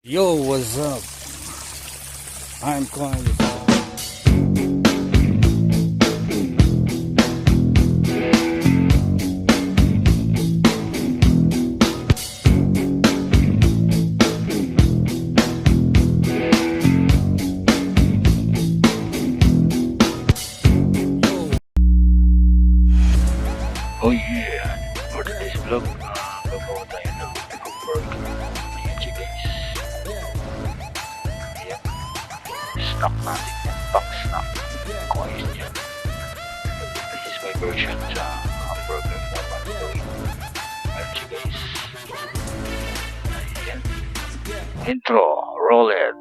Yo, what's up? I'm calling you. Oh yeah, for today's vlog, gagawa tayo ng hamburger. Ayan siya guys. Ayan, snack natin yan, pack snack. Kung ayos yan. This is my version sa hamburger na pagawin. Ayan siya guys. Ayan. Intro, roll it.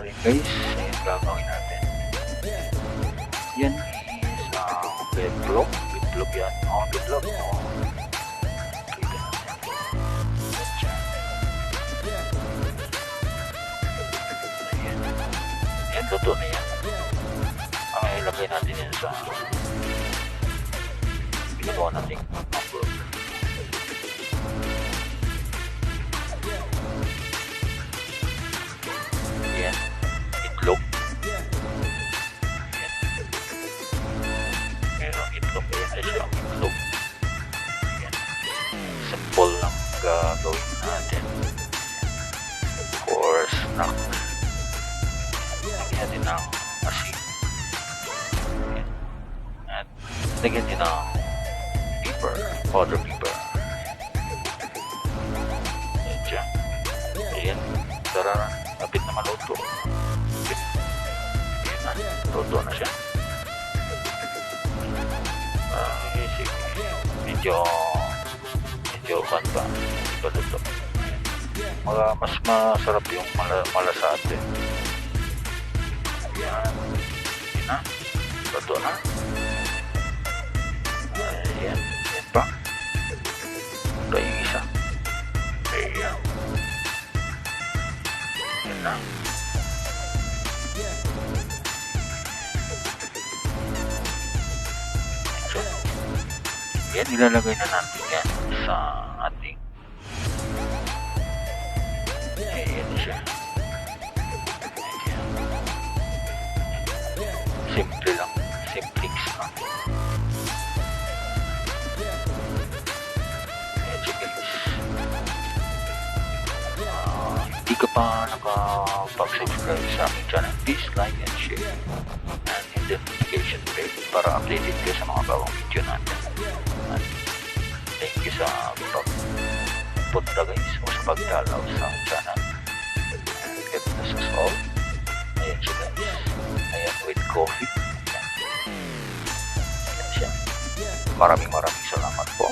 Okay guys, ayan gagawin natin. Yan is betlog. Betlog yan. Betlog. Kita natin. Ayan. Ayan, luto na yan. Ang ilagay natin yan sa ginagawa natin hamburger. Ayan. Itlog. Itlog ba yan? Ay siya ang itlog. Ayan. Simple lang gagawin natin. For snack. Lagyan natin ng asin. Ayan. At lagyan din ng pepper. Powder pepper. Ayan siya. Ayan. Tara na. Lapit na maluto. Ayan na. Luto na siya. Sige. Medyo panta. Paluto. Mas masarap yung malasate. Ayan. Ayan na. Luto na. Ayan. Ayan pa. Ito yung isa. Ayan. Ayan na. Yan, ilalagay na natin yan sa ating ayan siya. Ayan. Simple lang. Simplix lang. Ayan siya guys. Hindi ka pa nakapag-subscribe sa aking channel, please like and share and hit the notification bell para updated ka sa mga bagong video natin. At thank you sa pagpunta guys o sa pagdalaw sa channel. And God bless us all. Ayan siya guys. Ayan with coffee. Ayan siya. Maraming salamat po.